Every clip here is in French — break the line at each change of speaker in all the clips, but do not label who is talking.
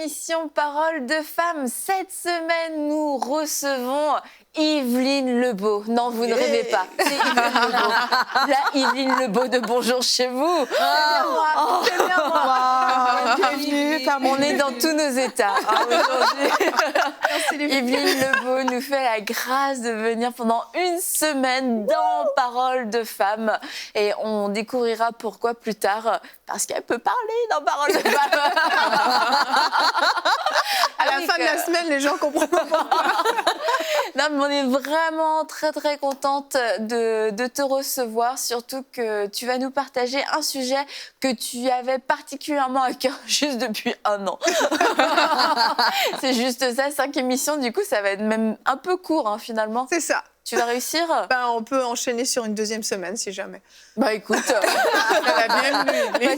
l'émission Parole de Femmes. Cette semaine, nous recevons Yveline Lebeau. Non, vous ne rêvez pas. C'est Yveline Lebeau. La Yveline Lebeau de Bonjour chez vous. C'est bien moi.
Bienvenue.
On est dans tous nos états aujourd'hui. Yveline Lebeau nous fait la grâce de venir pendant une semaine dans Parole de Femmes. Et on découvrira pourquoi plus tard. Parce qu'elle peut parler dans Parole de Femmes.
À la fin de la semaine, les gens comprennent pas pourquoi.
Non, mais on est vraiment très très contente de te recevoir, surtout que tu vas nous partager un sujet que tu avais particulièrement à cœur juste depuis 1 an. C'est juste ça, 5 émissions, du coup ça va être même un peu court hein, finalement.
C'est ça.
Tu vas réussir?
On peut enchaîner sur une 2e semaine si jamais.
Bah écoute, pas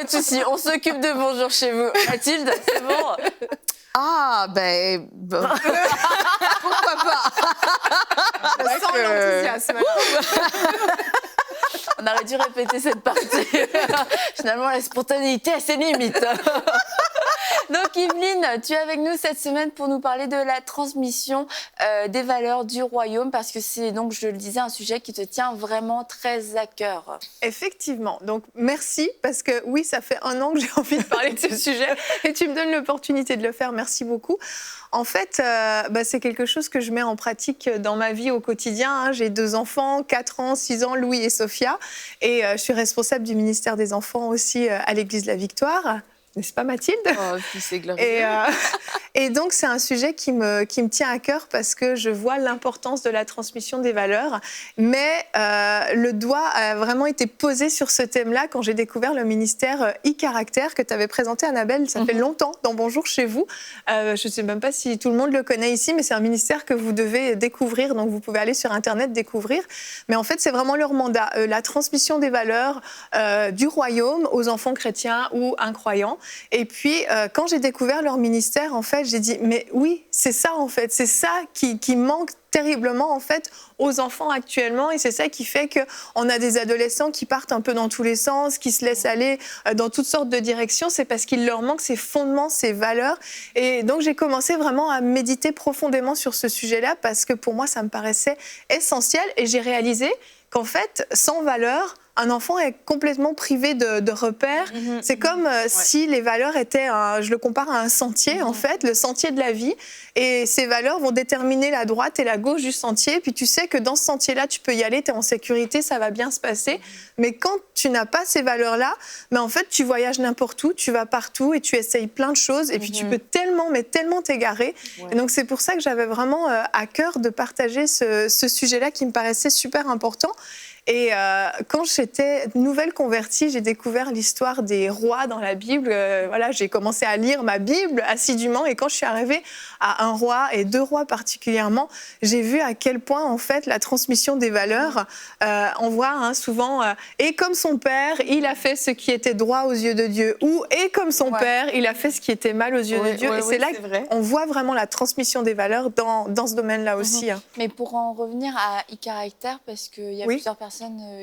de souci, on s'occupe de Bonjour chez vous. Mathilde, c'est bon?
Ah, pourquoi pas?
Je sens l'enthousiasme.
On aurait dû répéter cette partie. Finalement, la spontanéité a ses limites. Donc Yveline, tu es avec nous cette semaine pour nous parler de la transmission des valeurs du royaume, parce que c'est donc, je le disais, un sujet qui te tient vraiment très à cœur.
Effectivement. Donc merci, parce que oui, ça fait 1 an que j'ai envie de parler de ce sujet et tu me donnes l'opportunité de le faire. Merci beaucoup. En fait, c'est quelque chose que je mets en pratique dans ma vie au quotidien. Hein. J'ai 2 enfants, 4 ans, 6 ans, Louis et Sophia. Et je suis responsable du ministère des enfants aussi à l'Église La Victoire. N'est-ce pas Mathilde?
Oh, c'est glorieux.
Et donc c'est un sujet qui me tient à cœur parce que je vois l'importance de la transmission des valeurs. Mais le doigt a vraiment été posé sur ce thème-là quand j'ai découvert le ministère e-caractère que tu avais présenté, Annabelle. Ça fait longtemps dans Bonjour chez vous. Je ne sais même pas si tout le monde le connaît ici, mais c'est un ministère que vous devez découvrir. Donc vous pouvez aller sur Internet découvrir. Mais en fait, c'est vraiment leur mandat. La transmission des valeurs du royaume aux enfants chrétiens ou incroyants. Et puis, quand j'ai découvert leur ministère, en fait, j'ai dit, mais oui, c'est ça, en fait. C'est ça qui manque terriblement, en fait, aux enfants actuellement. Et c'est ça qui fait qu'on a des adolescents qui partent un peu dans tous les sens, qui se laissent aller dans toutes sortes de directions. C'est parce qu'il leur manque ces fondements, ces valeurs. Et donc, j'ai commencé vraiment à méditer profondément sur ce sujet-là parce que pour moi, ça me paraissait essentiel. Et j'ai réalisé qu'en fait, sans valeurs, un enfant est complètement privé de repères. C'est comme si les valeurs étaient, je le compare à un sentier, en fait, le sentier de la vie. Et ces valeurs vont déterminer la droite et la gauche du sentier. Puis tu sais que dans ce sentier-là, tu peux y aller, tu es en sécurité, ça va bien se passer. Mais quand tu n'as pas ces valeurs-là, en fait, tu voyages n'importe où, tu vas partout et tu essayes plein de choses. Et puis tu peux tellement t'égarer. Et donc c'est pour ça que j'avais vraiment à cœur de partager ce sujet-là qui me paraissait super important. Et quand j'étais nouvelle convertie, j'ai découvert l'histoire des rois dans la Bible. J'ai commencé à lire ma Bible assidûment. Et quand je suis arrivée à un roi, et 2 rois particulièrement, j'ai vu à quel point, en fait, la transmission des valeurs, on voit souvent « et comme son père, il a fait ce qui était droit aux yeux de Dieu » ou « et comme son père, il a fait ce qui était mal aux yeux de Dieu ». Et c'est là qu'on voit vraiment la transmission des valeurs dans ce domaine-là aussi. Hein.
Mais pour en revenir à e-caractère, parce qu'il y a plusieurs personnes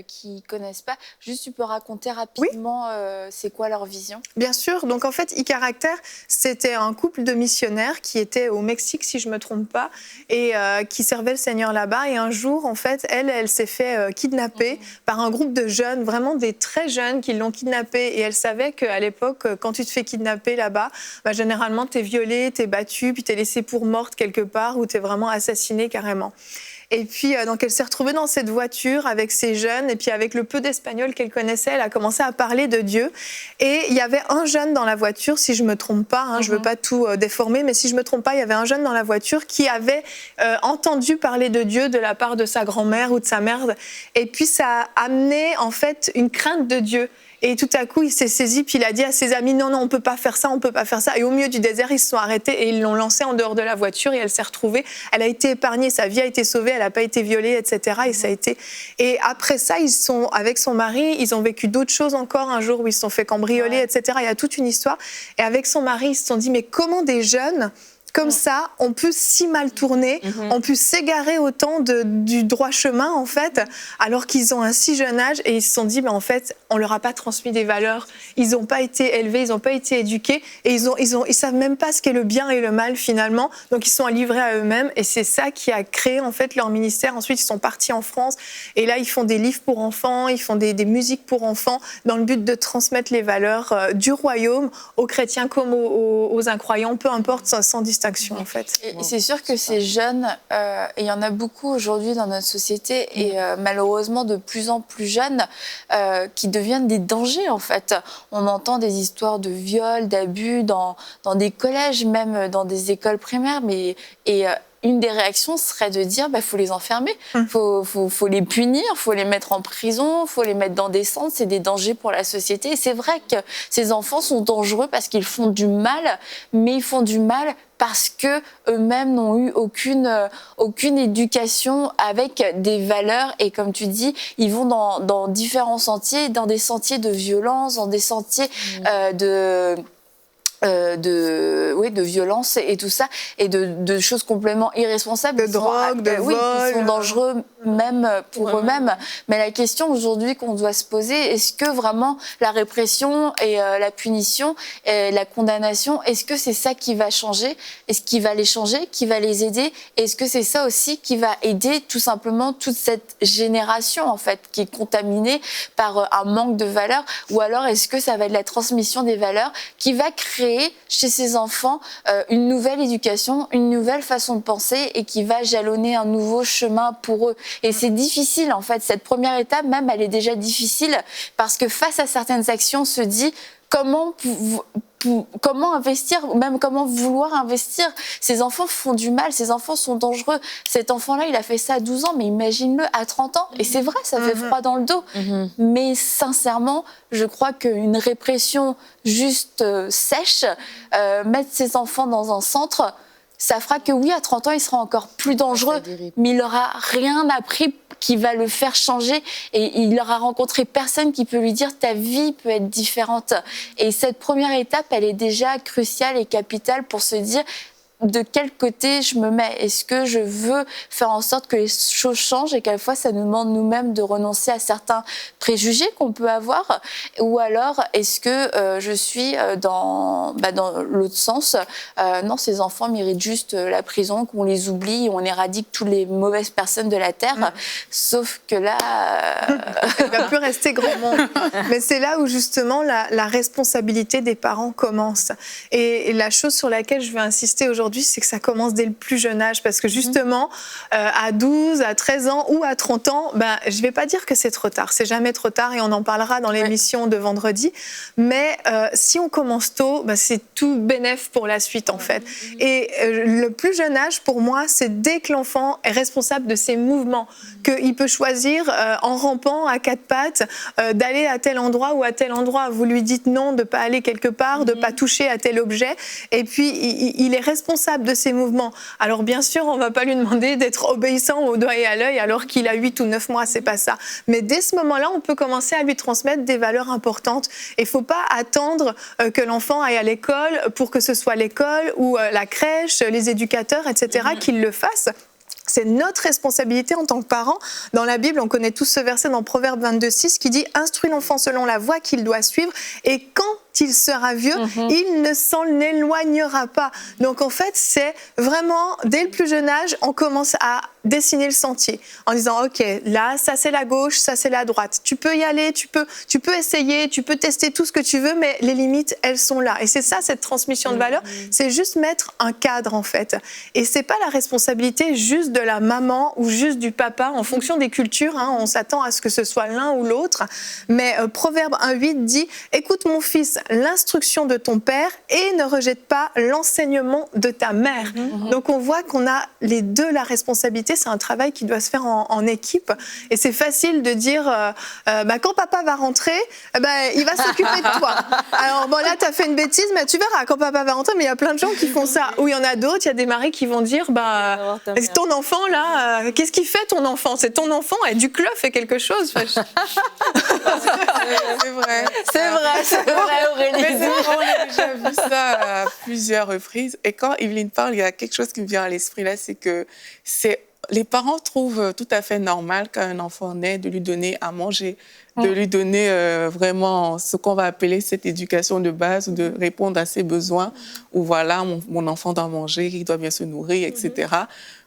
qui ne connaissent pas, juste tu peux raconter rapidement c'est quoi leur vision? Bien
sûr. Donc en fait, e-caractère, c'était un couple de missionnaires qui étaient au Mexique, si je ne me trompe pas, et qui servaient le Seigneur là-bas. Et un jour, en fait, elle s'est fait kidnapper par un groupe de jeunes, vraiment des très jeunes qui l'ont kidnappée. Et elle savait qu'à l'époque, quand tu te fais kidnapper là-bas, généralement, tu es violée, tu es battue, puis tu es laissée pour morte quelque part, ou tu es vraiment assassinée carrément. Et puis, donc, elle s'est retrouvée dans cette voiture avec ces jeunes, et puis avec le peu d'espagnol qu'elle connaissait, elle a commencé à parler de Dieu. Et il y avait un jeune dans la voiture, si je ne me trompe pas, je ne veux pas tout déformer, mais si je ne me trompe pas, il y avait un jeune dans la voiture qui avait entendu parler de Dieu de la part de sa grand-mère ou de sa mère. Et puis, ça a amené, en fait, une crainte de Dieu. Et tout à coup, il s'est saisi, puis il a dit à ses amis, non, on ne peut pas faire ça, on ne peut pas faire ça. Et au milieu du désert, ils se sont arrêtés et ils l'ont lancée en dehors de la voiture et elle s'est retrouvée. Elle a été épargnée, sa vie a été sauvée, elle n'a pas été violée, etc. Et ça a été... Et après ça, avec son mari, ils ont vécu d'autres choses encore, un jour où ils se sont fait cambrioler, etc. Il y a toute une histoire. Et avec son mari, ils se sont dit, mais comment des jeunes comme ça, on peut si mal tourner, on peut s'égarer autant du droit chemin, en fait, alors qu'ils ont un si jeune âge et ils se sont dit, en fait, on leur a pas transmis des valeurs, ils n'ont pas été élevés, ils n'ont pas été éduqués et ils savent même pas ce qu'est le bien et le mal, finalement. Donc, ils sont livrés à eux-mêmes et c'est ça qui a créé, en fait, leur ministère. Ensuite, ils sont partis en France et là, ils font des livres pour enfants, ils font des musiques pour enfants dans le but de transmettre les valeurs du royaume aux chrétiens comme aux incroyants, peu importe, sans distinction, en fait.
Et c'est sûr que ces jeunes, et il y en a beaucoup aujourd'hui dans notre société, et malheureusement de plus en plus jeunes, qui deviennent des dangers, en fait. On entend des histoires de viols, d'abus dans des collèges, même dans des écoles primaires, une des réactions serait de dire faut les enfermer, faut les punir, faut les mettre en prison, faut les mettre dans des centres, c'est des dangers pour la société. Et c'est vrai que ces enfants sont dangereux parce qu'ils font du mal, mais ils font du mal parce que eux-mêmes n'ont eu aucune éducation avec des valeurs. Et comme tu dis, ils vont dans différents sentiers, dans des sentiers de violence, dans des sentiers de violence et tout ça, et de choses complètement irresponsables.
De drogue, de vol.
Qui sont dangereux même pour eux-mêmes. Mais la question aujourd'hui qu'on doit se poser, est-ce que vraiment la répression et la punition et la condamnation, est-ce que c'est ça qui va changer? Est-ce qui va les changer? Qui va les aider? Est-ce que c'est ça aussi qui va aider tout simplement toute cette génération, en fait, qui est contaminée par un manque de valeurs? Ou alors est-ce que ça va être la transmission des valeurs qui va créer chez ces enfants une nouvelle éducation, une nouvelle façon de penser et qui va jalonner un nouveau chemin pour eux. Et c'est difficile, en fait. Cette première étape, même, elle est déjà difficile parce que face à certaines actions, on se dit comment investir, ou même comment vouloir investir. Ces enfants font du mal, ces enfants sont dangereux. Cet enfant-là, il a fait ça à 12 ans, mais imagine-le à 30 ans. Et c'est vrai, ça fait froid dans le dos. Mais sincèrement, je crois qu'une répression juste sèche, mettre ces enfants dans un centre, ça fera que oui, à 30 ans, il sera encore plus dangereux, mais il n'aura rien appris qui va le faire changer et il aura rencontré personne qui peut lui dire ta vie peut être différente. Et cette première étape, elle est déjà cruciale et capitale pour se dire de quel côté je me mets. Est-ce que je veux faire en sorte que les choses changent et quelquefois ça nous demande nous-mêmes de renoncer à certains préjugés qu'on peut avoir, ou alors est-ce que je suis dans l'autre sens, non, ces enfants méritent juste la prison, qu'on les oublie, on éradique toutes les mauvaises personnes de la Terre, sauf que là...
Il ne va plus rester grand monde. Mais c'est là où justement la responsabilité des parents commence. Et la chose sur laquelle je veux insister aujourd'hui, c'est que ça commence dès le plus jeune âge, parce que justement, à 12, à 13 ans ou à 30 ans, je ne vais pas dire que c'est trop tard, c'est jamais trop tard et on en parlera dans l'émission de vendredi, mais si on commence tôt, c'est tout bénef pour la suite, en fait. Et le plus jeune âge, pour moi, c'est dès que l'enfant est responsable de ses mouvements, qu'il peut choisir en rampant à quatre pattes d'aller à tel endroit ou à tel endroit. Vous lui dites non, de ne pas aller quelque part, de ne pas toucher à tel objet, et puis il est responsable de ses mouvements. Alors bien sûr, on ne va pas lui demander d'être obéissant au doigt et à l'œil alors qu'il a 8 ou 9 mois, c'est pas ça. Mais dès ce moment-là, on peut commencer à lui transmettre des valeurs importantes. Et il ne faut pas attendre que l'enfant aille à l'école pour que ce soit l'école ou la crèche, les éducateurs, etc., qu'ils le fassent. C'est notre responsabilité en tant que parents. Dans la Bible, on connaît tous ce verset dans Proverbe 22:6 qui dit « Instruis l'enfant selon la voie qu'il doit suivre et quand il sera vieux, il ne s'en éloignera pas. » Donc en fait, c'est vraiment, dès le plus jeune âge, on commence à dessiner le sentier en disant « Ok, là, ça c'est la gauche, ça c'est la droite. Tu peux y aller, tu peux essayer, tu peux tester tout ce que tu veux, mais les limites, elles sont là. » Et c'est ça, cette transmission de valeurs, c'est juste mettre un cadre en fait. Et c'est pas la responsabilité juste de la maman ou juste du papa, en fonction des cultures, on s'attend à ce que ce soit l'un ou l'autre. Mais Proverbe 1:8 dit « Écoute mon fils, l'instruction de ton père et ne rejette pas l'enseignement de ta mère. » Donc on voit qu'on a les deux la responsabilité, c'est un travail qui doit se faire en équipe. Et c'est facile de dire quand papa va rentrer, il va s'occuper de toi. Alors bon, là tu as fait une bêtise, mais tu verras quand papa va rentrer. Mais il y a plein de gens qui font ça. Ou il y en a d'autres, il y a des maris qui vont dire ton enfant là, qu'est-ce qu'il fait ton enfant? C'est ton enfant, éduque-le, fais quelque chose.
C'est vrai.
C'est vrai, Aurélie.
Mais c'est vrai, on a déjà vu ça à plusieurs reprises. Et quand Evelyne parle, il y a quelque chose qui me vient à l'esprit là, c'est que les parents trouvent tout à fait normal quand un enfant naît de lui donner à manger, de lui donner vraiment ce qu'on va appeler cette éducation de base, de répondre à ses besoins, où voilà, mon enfant doit manger, il doit bien se nourrir, etc.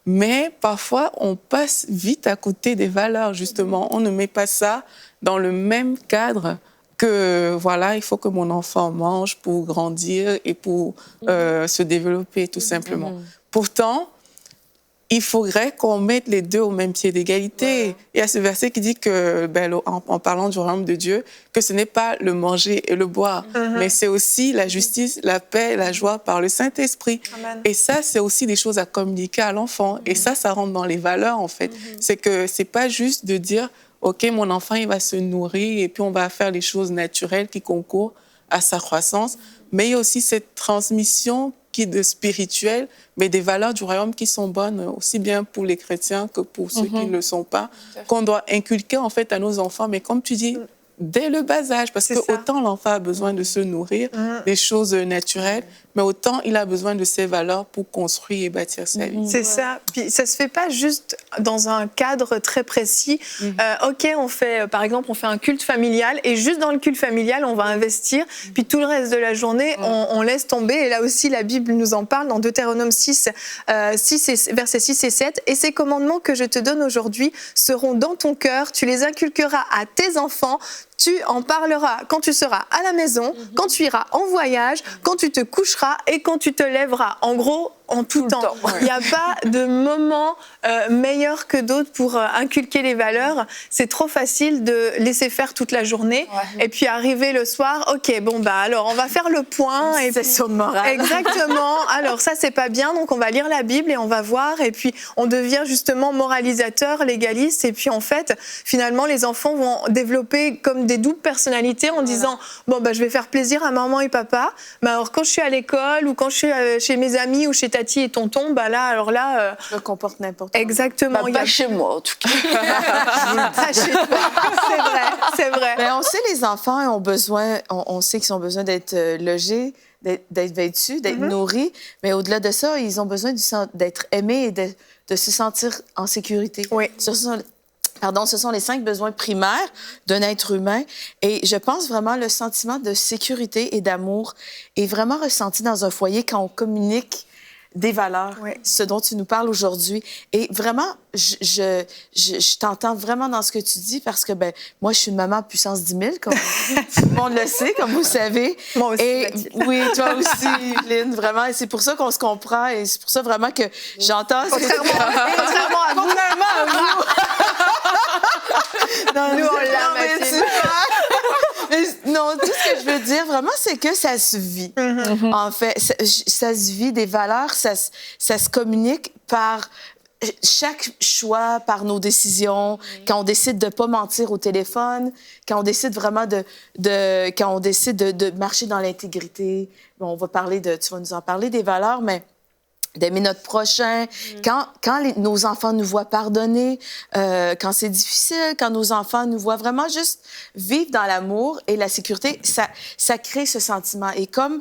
Mais parfois, on passe vite à côté des valeurs, justement. On ne met pas ça dans le même cadre que, voilà, il faut que mon enfant mange pour grandir et pour se développer, tout simplement. Pourtant, il faudrait qu'on mette les deux au même pied d'égalité. Ouais. Il y a ce verset qui dit que, en parlant du royaume de Dieu, que ce n'est pas le manger et le boire, mais c'est aussi la justice, la paix, la joie par le Saint-Esprit. Amen. Et ça, c'est aussi des choses à communiquer à l'enfant. Et ça rentre dans les valeurs, en fait. C'est que c'est pas juste de dire, OK, mon enfant, il va se nourrir et puis on va faire les choses naturelles qui concourent à sa croissance. Mais il y a aussi cette transmission qui est de spirituel, mais des valeurs du royaume qui sont bonnes, aussi bien pour les chrétiens que pour ceux qui ne le sont pas, qu'on doit inculquer en fait à nos enfants. Mais comme tu dis, dès le bas âge, parce que autant l'enfant a besoin de se nourrir, des choses naturelles, mais autant il a besoin de ces valeurs pour construire et bâtir sa vie.
C'est ça. Puis ça se fait pas juste dans un cadre très précis. OK, on fait, par exemple, on fait un culte familial et juste dans le culte familial, on va investir. Puis tout le reste de la journée, on laisse tomber. Et là aussi, la Bible nous en parle dans Deutéronome 6, versets 6 et 7. « Et ces commandements que je te donne aujourd'hui seront dans ton cœur. Tu les inculqueras à tes enfants. Tu en parleras quand tu seras à la maison, quand tu iras en voyage, quand tu te coucheras et quand tu te lèveras. » En gros, en tout temps. Il n'y a pas de moment meilleur que d'autres pour inculquer les valeurs. C'est trop facile de laisser faire toute la journée et puis arriver le soir, OK, bon, alors on va faire le point.
Une session de morale.
Exactement. Alors ça, c'est pas bien, donc on va lire la Bible et on va voir. Et puis on devient justement moralisateur, légaliste. Et puis en fait, finalement, les enfants vont développer comme des doubles personnalités en disant, je vais faire plaisir à maman et papa. Alors quand je suis à l'école ou quand je suis chez mes amis ou chez tati et tonton,
je me comporte n'importe comment.
Exactement.
Pas chez moi, en tout cas.
Pas chez toi. C'est vrai.
Mais on sait les enfants ont besoin, on sait qu'ils ont besoin d'être logés, d'être vêtus, d'être nourris, mais au-delà de ça, ils ont besoin d'être aimés et de se sentir en sécurité.
Oui.
Ce sont les 5 besoins primaires d'un être humain. Et je pense vraiment le sentiment de sécurité et d'amour est vraiment ressenti dans un foyer quand on communique des valeurs, ce dont tu nous parles aujourd'hui. Et vraiment, je t'entends vraiment dans ce que tu dis parce que, moi, je suis une maman puissance 10 000, comme tout le monde le sait, comme vous savez.
Moi aussi,
et oui, toi aussi, Lynn, vraiment. Et c'est pour ça qu'on se comprend et c'est pour ça vraiment que j'entends...
Contrairement à vous.
Non,
nous, on l'a,
non, tout ce que je veux dire, vraiment, c'est que ça se vit. En fait, ça se vit des valeurs, ça se communique par chaque choix, par nos décisions, quand on décide de ne pas mentir au téléphone, quand on décide vraiment quand on décide de marcher dans l'intégrité. Bon, tu vas nous en parler des valeurs, mais d'aimer notre prochain, quand nos enfants nous voient pardonner, quand c'est difficile, quand nos enfants nous voient vraiment juste vivre dans l'amour et la sécurité, ça crée ce sentiment. Et comme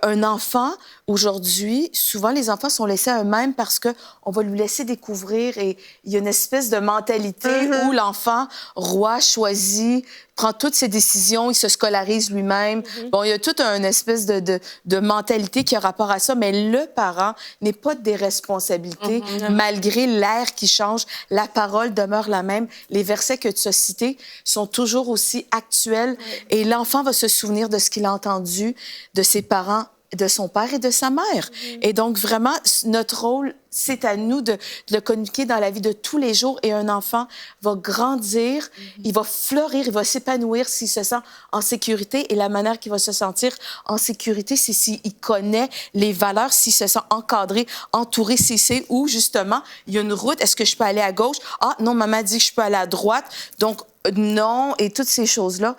un enfant, aujourd'hui, souvent les enfants sont laissés à eux-mêmes parce qu'on va lui laisser découvrir et il y a une espèce de mentalité où l'enfant roi choisit, prend toutes ses décisions, il se scolarise lui-même. Bon, il y a toute une espèce de mentalité qui a rapport à ça, mais le parent n'est pas des responsabilités. Malgré l'air qui change, la parole demeure la même. Les versets que tu as cités sont toujours aussi actuels et l'enfant va se souvenir de ce qu'il a entendu de ses parents, de son père et de sa mère. Et donc, vraiment, notre rôle, c'est à nous de le communiquer dans la vie de tous les jours. Et un enfant va grandir, il va fleurir, il va s'épanouir s'il se sent en sécurité. Et la manière qu'il va se sentir en sécurité, c'est s'il connaît les valeurs, s'il se sent encadré, entouré, s'il sait où, justement, il y a une route. Est-ce que je peux aller à gauche? Ah, non, maman dit que je peux aller à droite. Donc, non, et toutes ces choses-là.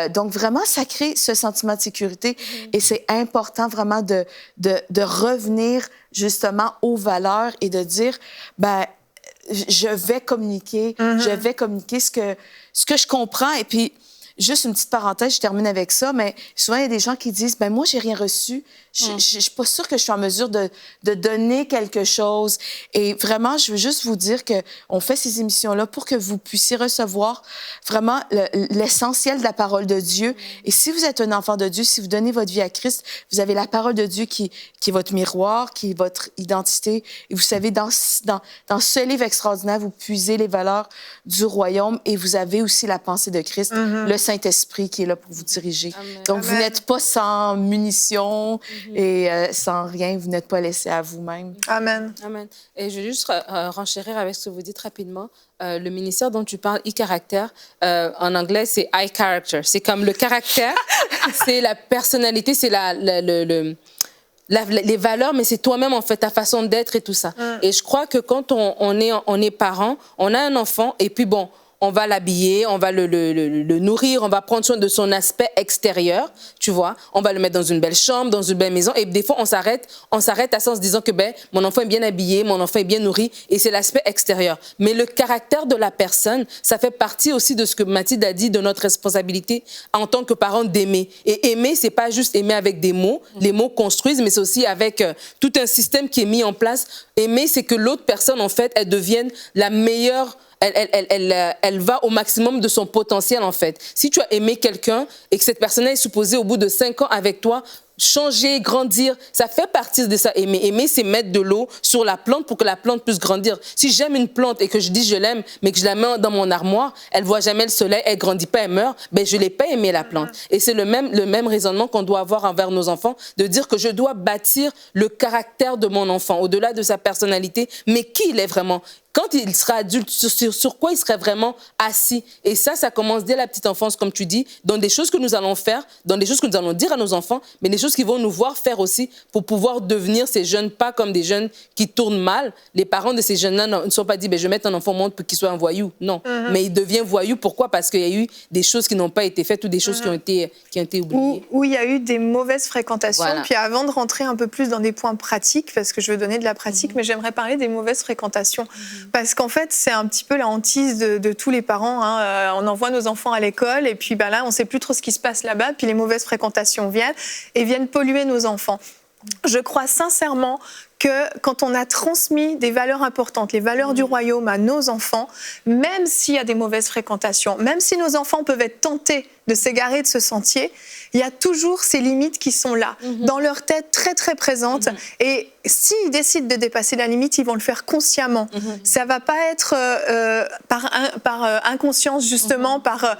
Donc, vraiment, ça crée ce sentiment de sécurité. Et c'est important vraiment de revenir justement aux valeurs et de dire, je vais communiquer, je vais communiquer ce que je comprends. Et puis, juste une petite parenthèse, je termine avec ça, mais souvent, il y a des gens qui disent, ben moi, j'ai rien reçu. Je suis pas sûre que je suis en mesure de donner quelque chose. Et vraiment, je veux juste vous dire qu'on fait ces émissions-là pour que vous puissiez recevoir vraiment l'essentiel de la parole de Dieu. Et si vous êtes un enfant de Dieu, si vous donnez votre vie à Christ, vous avez la parole de Dieu qui est votre miroir, qui est votre identité. Et vous savez, dans ce livre extraordinaire, vous puisez les valeurs du royaume et vous avez aussi la pensée de Christ, le Saint-Esprit qui est là pour vous diriger.
Amen.
Donc, vous
Amen.
n'êtes pas sans munitions et sans rien, vous n'êtes pas laissé à vous-même.
Amen.
Amen. Et je vais juste renchérir avec ce que vous dites rapidement. Le ministère dont tu parles, e-caractère, en anglais, c'est I-character. C'est comme le caractère, c'est la personnalité, c'est les valeurs, mais c'est toi-même, en fait, ta façon d'être et tout ça. Et je crois que quand on est parent, on a un enfant, et puis bon, on va l'habiller, on va le nourrir, on va prendre soin de son aspect extérieur, tu vois. On va le mettre dans une belle chambre, dans une belle maison. Et des fois, on s'arrête à ça en se disant que mon enfant est bien habillé, mon enfant est bien nourri. Et c'est l'aspect extérieur. Mais le caractère de la personne, ça fait partie aussi de ce que Mathilde a dit, de notre responsabilité en tant que parents d'aimer. Et aimer, c'est pas juste aimer avec des mots. Les mots construisent, mais c'est aussi avec tout un système qui est mis en place. Aimer, c'est que l'autre personne, en fait, elle devienne la meilleure. Elle va au maximum de son potentiel, en fait. Si tu as aimé quelqu'un et que cette personne est supposée, au bout de 5 ans avec toi, changer, grandir, ça fait partie de ça. Aimer, c'est mettre de l'eau sur la plante pour que la plante puisse grandir. Si j'aime une plante et que je dis je l'aime, mais que je la mets dans mon armoire, elle voit jamais le soleil, elle grandit pas, elle meurt, ben je l'ai pas aimé la plante. Et c'est le même raisonnement qu'on doit avoir envers nos enfants, de dire que je dois bâtir le caractère de mon enfant, au-delà de sa personnalité, mais qui il est vraiment. Quand il sera adulte, sur quoi il serait vraiment assis. Et ça commence dès la petite enfance, comme tu dis, dans des choses que nous allons faire, dans des choses que nous allons dire à nos enfants, mais des choses qu'ils vont nous voir faire aussi pour pouvoir devenir ces jeunes, pas comme des jeunes qui tournent mal. Les parents de ces jeunes-là ne sont pas dit, je vais mettre un enfant au monde pour qu'il soit un voyou. Non. Mais il devient voyou. Pourquoi? Parce qu'il y a eu des choses qui n'ont pas été faites ou des choses qui ont été oubliées.
Où il y a eu des mauvaises fréquentations.
Voilà.
Puis avant de rentrer un peu plus dans des points pratiques, parce que je veux donner de la pratique, mais j'aimerais parler des mauvaises fréquentations. Parce qu'en fait, c'est un petit peu la hantise de tous les parents. Hein. On envoie nos enfants à l'école et puis là, on ne sait plus trop ce qui se passe là-bas. Puis les mauvaises fréquentations viennent polluer nos enfants. Je crois sincèrement que quand on a transmis des valeurs importantes, les valeurs du royaume à nos enfants, même s'il y a des mauvaises fréquentations, même si nos enfants peuvent être tentés de s'égarer de ce sentier, il y a toujours ces limites qui sont là, dans leur tête très très présentes. Et s'ils décident de dépasser la limite, ils vont le faire consciemment. Ça va pas être par inconscience justement, par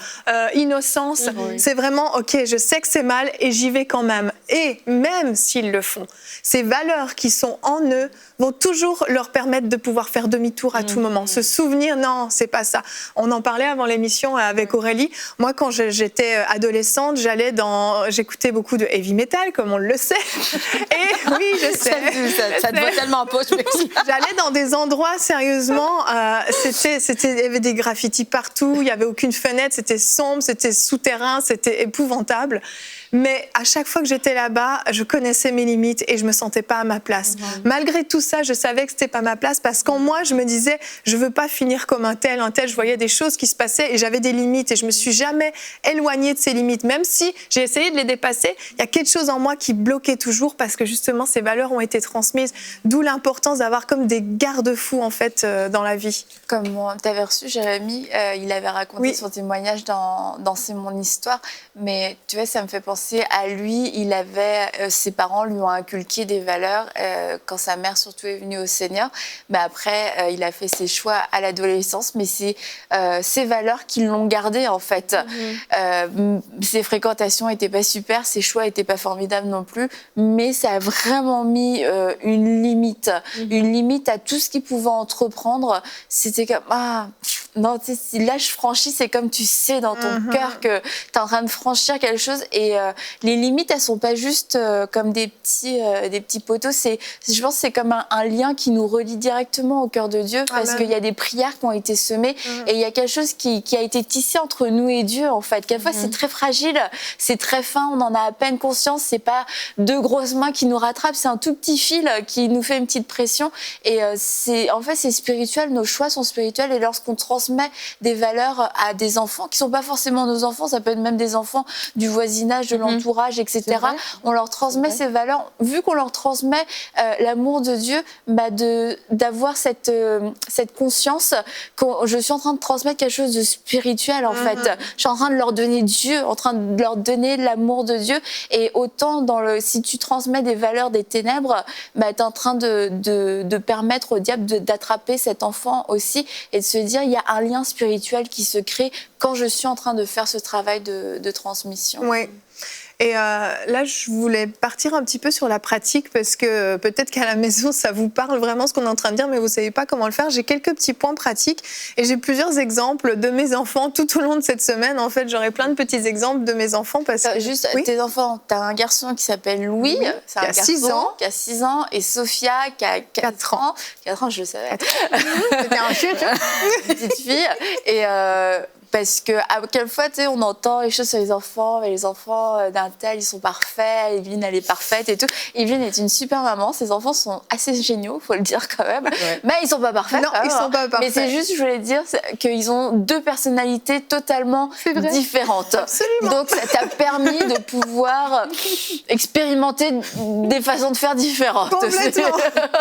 innocence. C'est vraiment, ok, je sais que c'est mal et j'y vais quand même. Et même s'ils le font, ces valeurs qui sont en eux vont toujours leur permettre de pouvoir faire demi-tour à tout moment. Se souvenir, non, c'est pas ça. On en parlait avant l'émission avec Aurélie. Moi, quand j'étais adolescente, j'écoutais beaucoup de heavy metal, comme on le sait. Et oui, je sais.
Ça te va tellement pas, je m'excuse.
J'allais dans des endroits, sérieusement, il y avait des graffitis partout, il n'y avait aucune fenêtre, c'était sombre, c'était souterrain, c'était épouvantable. Mais à chaque fois que j'étais là-bas, je connaissais mes limites et je me sentais pas à ma place. Malgré tout ça, je savais que c'était pas ma place parce qu'en moi, je me disais, je veux pas finir comme un tel. Je voyais des choses qui se passaient et j'avais des limites et je me suis jamais éloignée de ces limites. Même si j'ai essayé de les dépasser, il y a quelque chose en moi qui bloquait toujours parce que justement, ces valeurs ont été transmises. D'où l'importance d'avoir comme des garde-fous, en fait, dans la vie.
Comme tu avais reçu Jérémy, il avait raconté son témoignage dans C'est mon histoire. Mais tu vois, ça me fait penser à lui. Ses parents lui ont inculqué des valeurs quand sa mère surtout est venue au Seigneur. Mais après, il a fait ses choix à l'adolescence. Mais c'est ces valeurs qui l'ont gardé, en fait. Ses fréquentations n'étaient pas super, ses choix n'étaient pas formidables non plus. Mais ça a vraiment mis une limite à tout ce qu'il pouvait entreprendre. C'était comme, non, tu sais, si là je franchis, c'est comme tu sais dans ton cœur que tu es en train de franchir quelque chose. Et les limites, elles sont pas juste comme des petits poteaux. Je pense que c'est comme un lien qui nous relie directement au cœur de Dieu, parce qu'il y a des prières qui ont été semées et il y a quelque chose qui a été tissé entre nous et Dieu, en fait. Quelquefois, c'est très fragile, c'est très fin, on en a à peine conscience. C'est pas deux grosses mains qui nous rattrapent, c'est un tout petit fil qui nous fait une petite pression. Et en fait, c'est spirituel, nos choix sont spirituels. Et lorsqu'on transmet transmet des valeurs à des enfants qui sont pas forcément nos enfants, ça peut être même des enfants du voisinage, de l'entourage, etc. On leur transmet ces valeurs. Vu qu'on leur transmet l'amour de Dieu, d'avoir cette conscience que je suis en train de transmettre quelque chose de spirituel, en fait. Je suis en train de leur donner Dieu, en train de leur donner l'amour de Dieu. Et autant si tu transmets des valeurs des ténèbres, tu es en train de permettre au diable d'attraper cet enfant aussi et de se dire il y a un lien spirituel qui se crée quand je suis en train de faire ce travail de transmission.
Oui. Et là, je voulais partir un petit peu sur la pratique parce que peut-être qu'à la maison, ça vous parle vraiment ce qu'on est en train de dire, mais vous ne savez pas comment le faire. J'ai quelques petits points pratiques et j'ai plusieurs exemples de mes enfants tout au long de cette semaine. En fait, j'aurai plein de petits exemples de mes enfants.
Juste, tes enfants, tu as un garçon qui s'appelle Louis,
qui a 6 ans.
Qui a 6 ans, et Sophia qui a 4 ans. 4 ans, je le savais.
C'était un chute.
Petite fille. Et parce que à quelle fois, on entend les choses sur les enfants, mais les enfants d'un tel, ils sont parfaits, Evelyne, elle est parfaite et tout. Evelyne est une super maman, ses enfants sont assez géniaux, faut le dire quand même. Ouais. Mais ils sont pas parfaits.
Non, ils sont pas parfaits.
Mais c'est juste, je voulais dire qu'ils ont 2 personnalités totalement différentes.
Absolument.
Donc ça t'a permis de pouvoir expérimenter des façons de faire différentes.
Complètement,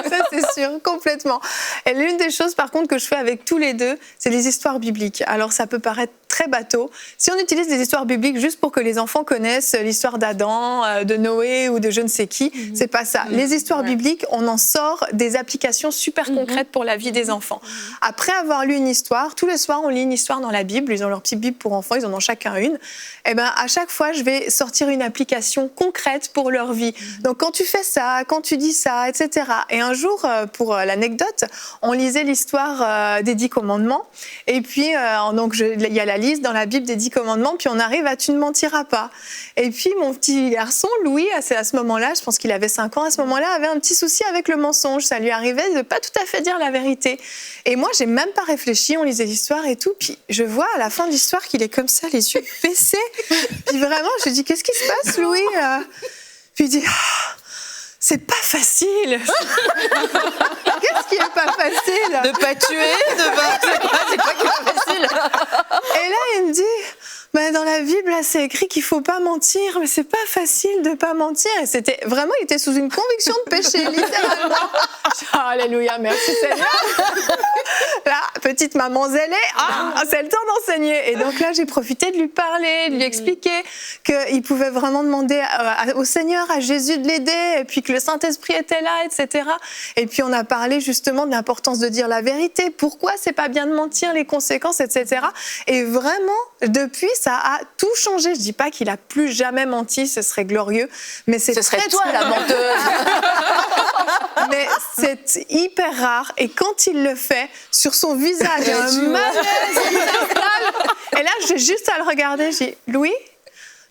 ça c'est sûr, complètement. Et l'une des choses par contre que je fais avec tous les deux, c'est les histoires bibliques. Alors ça peut paraître très bateau. Si on utilise des histoires bibliques juste pour que les enfants connaissent l'histoire d'Adam, de Noé ou de je ne sais qui, c'est pas ça. Les histoires bibliques, on en sort des applications super concrètes pour la vie des enfants. Après avoir lu une histoire, tous les soirs on lit une histoire dans la Bible, ils ont leur petite Bible pour enfants, ils en ont chacun une. Et ben à chaque fois, je vais sortir une application concrète pour leur vie. Donc quand tu fais ça, quand tu dis ça, etc. Et un jour, pour l'anecdote, on lisait l'histoire des 10 commandements. Et puis, donc il y a la liste dans la Bible des 10 commandements, puis on arrive à tu ne mentiras pas. Et puis mon petit garçon, Louis, à ce moment-là, je pense qu'il avait 5 ans, à ce moment-là, avait un petit souci avec le mensonge. Ça lui arrivait de pas tout à fait dire la vérité. Et moi, j'ai même pas réfléchi, on lisait l'histoire et tout, puis je vois à la fin de l'histoire qu'il est comme ça, les yeux baissés. Puis vraiment, je dis, qu'est-ce qui se passe, Louis? Puis il dit, c'est pas facile. Qu'est-ce qui est pas facile?
De pas tuer,
C'est quoi qui est pas facile?
Et là, il me dit, dans la Bible, là, c'est écrit qu'il faut pas mentir, mais c'est pas facile de pas mentir. Et c'était vraiment, il était sous une conviction de péché, littéralement. Oh, alléluia, merci Seigneur. Là, petite maman zélée, c'est le temps d'enseigner. Et donc là, j'ai profité de lui parler, de lui expliquer qu'il pouvait vraiment demander au Seigneur, à Jésus de l'aider, et puis que le Saint-Esprit était là, etc. Et puis on a parlé justement de l'importance de dire la vérité, pourquoi c'est pas bien de mentir, les conséquences, etc. Et vraiment, depuis, ça a tout changé. Je dis pas qu'il a plus jamais menti, ce serait glorieux, mais c'est
ce serait toi la menteuse.
Mais c'est hyper rare. Et quand il le fait, sur son visage, il y a un malaise qui s'installe. Et là, j'ai juste à le regarder. Je dis, Louis?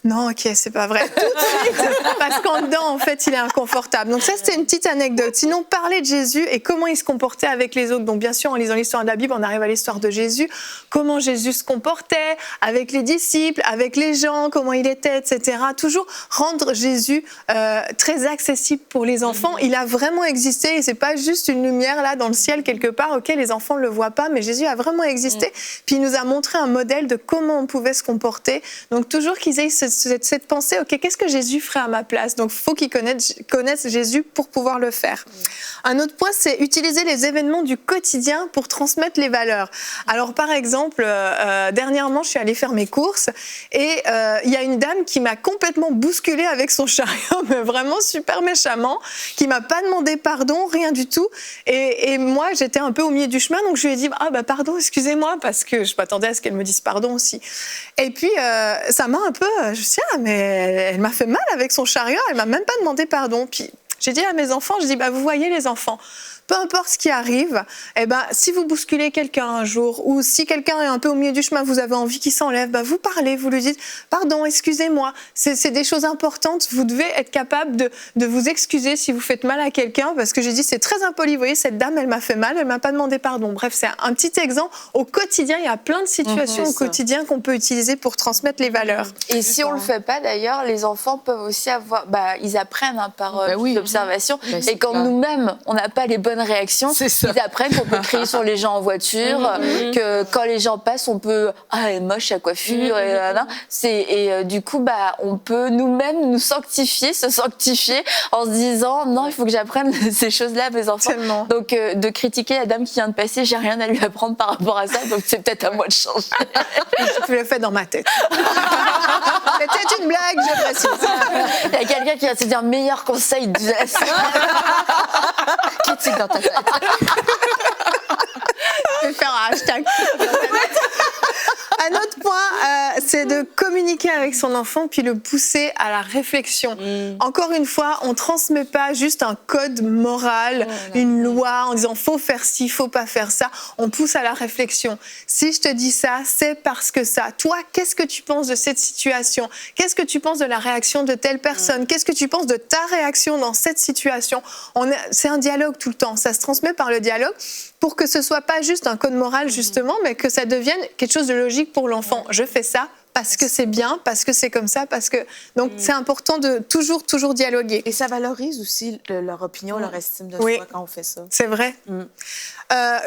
Non, ok, c'est pas vrai. Tout de suite, parce qu'en dedans, en fait, il est inconfortable. Donc ça, c'était une petite anecdote. Sinon, parler de Jésus et comment il se comportait avec les autres. Donc bien sûr, en lisant l'histoire de la Bible, on arrive à l'histoire de Jésus. Comment Jésus se comportait avec les disciples, avec les gens, comment il était, etc. Toujours rendre Jésus très accessible pour les enfants. Il a vraiment existé et c'est pas juste une lumière là dans le ciel quelque part. Ok, les enfants ne le voient pas, mais Jésus a vraiment existé. Puis il nous a montré un modèle de comment on pouvait se comporter. Donc toujours qu'ils aient cette pensée, ok, qu'est-ce que Jésus ferait à ma place? Donc, il faut qu'ils connaissent Jésus pour pouvoir le faire. Un autre point, c'est utiliser les événements du quotidien pour transmettre les valeurs. Alors, par exemple, dernièrement, je suis allée faire mes courses et il y a une dame qui m'a complètement bousculée avec son chariot, mais vraiment super méchamment, qui m'a pas demandé pardon, rien du tout. Et moi, j'étais un peu au milieu du chemin, donc je lui ai dit, pardon, excusez-moi, parce que je m'attendais à ce qu'elle me dise pardon aussi. Et puis, ça m'a un peu... Je me suis dit, mais elle m'a fait mal avec son chariot, elle m'a même pas demandé pardon. Puis j'ai dit à mes enfants, vous voyez les enfants, peu importe ce qui arrive, si vous bousculez quelqu'un un jour ou si quelqu'un est un peu au milieu du chemin, vous avez envie qu'il s'enlève, vous parlez, vous lui dites « Pardon, excusez-moi ». C'est des choses importantes. Vous devez être capable de vous excuser si vous faites mal à quelqu'un parce que j'ai dit c'est très impoli. Vous voyez, cette dame, elle m'a fait mal, elle m'a pas demandé pardon. Bref, c'est un petit exemple. Au quotidien, il y a plein de situations au quotidien qu'on peut utiliser pour transmettre les valeurs.
Et si on le fait pas, d'ailleurs, les enfants peuvent aussi avoir... ils apprennent par l'observation. Et quand nous-mêmes, on n'a pas les bonnes bonnes réactions.
C'est ça.
Ils apprennent qu'on peut crier sur les gens en voiture, que quand les gens passent, on peut elle est moche sa coiffure et là, là. Du coup on peut nous-mêmes nous sanctifier, se sanctifier en se disant non, il faut que j'apprenne ces choses-là à mes enfants.
Tellement.
Donc de critiquer la dame qui vient de passer, j'ai rien à lui apprendre par rapport à ça, donc c'est peut-être à moi de changer.
Je le fais dans ma tête. C'était une blague, je précise.
Il y a quelqu'un qui va se dire meilleur conseil de la semaine. Critique dans ta tête.
Je vais faire un hashtag. Un autre point, c'est de communiquer avec son enfant puis le pousser à la réflexion. Encore une fois, on transmet pas juste un code moral, une loi en disant faut faire ci, faut pas faire ça. On pousse à la réflexion. Si je te dis ça, c'est parce que ça. Toi, qu'est-ce que tu penses de cette situation? Qu'est-ce que tu penses de la réaction de telle personne? Qu'est-ce que tu penses de ta réaction dans cette situation? C'est un dialogue tout le temps. Ça se transmet par le dialogue pour que ce soit pas juste un code moral justement, mais que ça devienne quelque chose de logique pour l'enfant. Je fais ça parce que c'est bien, parce que c'est comme ça, parce que... Donc, c'est important de toujours dialoguer.
Et ça valorise aussi leur opinion, leur estime de
Oui.
soi quand on fait ça.
C'est vrai.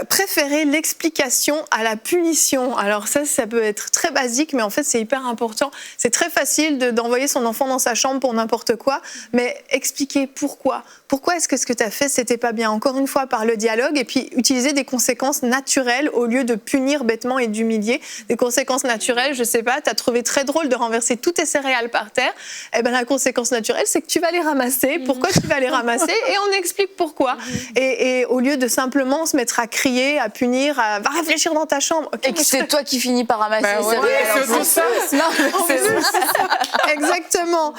Préférer l'explication à la punition. Alors ça peut être très basique, mais en fait, c'est hyper important. C'est très facile d'envoyer son enfant dans sa chambre pour n'importe quoi, mais expliquer pourquoi. Pourquoi est-ce que ce que tu as fait, c'était pas bien? Encore une fois, par le dialogue, et puis utiliser des conséquences naturelles au lieu de punir bêtement et d'humilier. Des conséquences naturelles, je sais pas, tu as trouvé très drôle de renverser toutes tes céréales par terre. Eh ben, la conséquence naturelle, c'est que tu vas les ramasser. Pourquoi tu vas les ramasser? Et on explique pourquoi. Et au lieu de simplement se mettre à crier, à punir, va réfléchir dans ta chambre. Okay,
et que c'est toi qui finis par ramasser les céréales.
c'est aussi ça.
Exactement.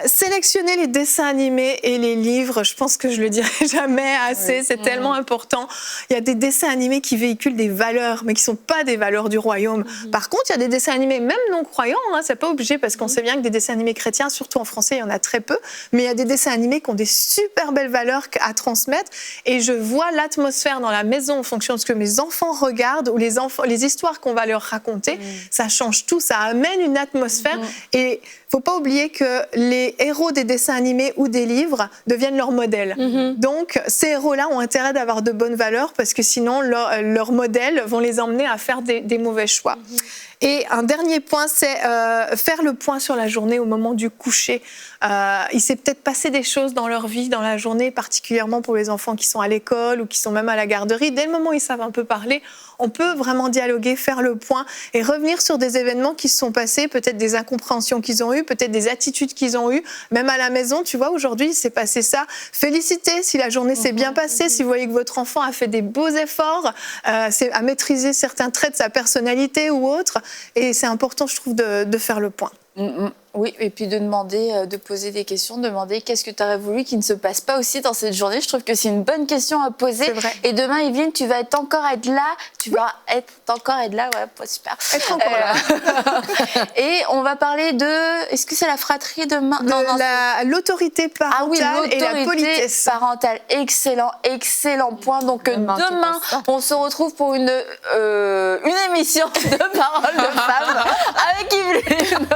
Sélectionner les dessins animés et les livres, je pense que je le dirai jamais assez, c'est tellement important. Il y a des dessins animés qui véhiculent des valeurs, mais qui ne sont pas des valeurs du royaume. Par contre, il y a des dessins animés, même non croyants, c'est pas obligé, parce qu'on sait bien que des dessins animés chrétiens, surtout en français, il y en a très peu, mais il y a des dessins animés qui ont des super belles valeurs à transmettre, et je vois l'atmosphère dans la maison en fonction de ce que mes enfants regardent, ou les histoires qu'on va leur raconter, ça change tout, ça amène une atmosphère, et faut pas oublier que les héros des dessins animés ou des livres deviennent leurs modèles. Donc, ces héros-là ont intérêt d'avoir de bonnes valeurs parce que sinon, leurs modèles vont les emmener à faire des mauvais choix. Et un dernier point, c'est faire le point sur la journée au moment du coucher. Il s'est peut-être passé des choses dans leur vie, dans la journée, particulièrement pour les enfants qui sont à l'école ou qui sont même à la garderie. Dès le moment où ils savent un peu parler, on peut vraiment dialoguer, faire le point et revenir sur des événements qui se sont passés, peut-être des incompréhensions qu'ils ont eues, peut-être des attitudes qu'ils ont eues. Même à la maison, tu vois, aujourd'hui, il s'est passé ça. Félicitez si la journée s'est bien passée, si vous voyez que votre enfant a fait des beaux efforts, à maîtriser certains traits de sa personnalité ou autres. Et c'est important, je trouve, de faire le point.
Oui, et puis de demander, de poser des questions, de demander qu'est-ce que tu aurais voulu qu'il ne se passe pas aussi dans cette journée. Je trouve que c'est une bonne question à poser.
C'est vrai.
Et demain, Evelyne, tu vas encore être là. Tu vas encore être là, ouais, super.
Être encore là.
Et on va parler de... Est-ce que c'est la fratrie demain?
L'autorité parentale et la politesse.
Parentale, excellent point. Donc demain, on se retrouve pour une émission de Parole de Femmes avec Evelyne.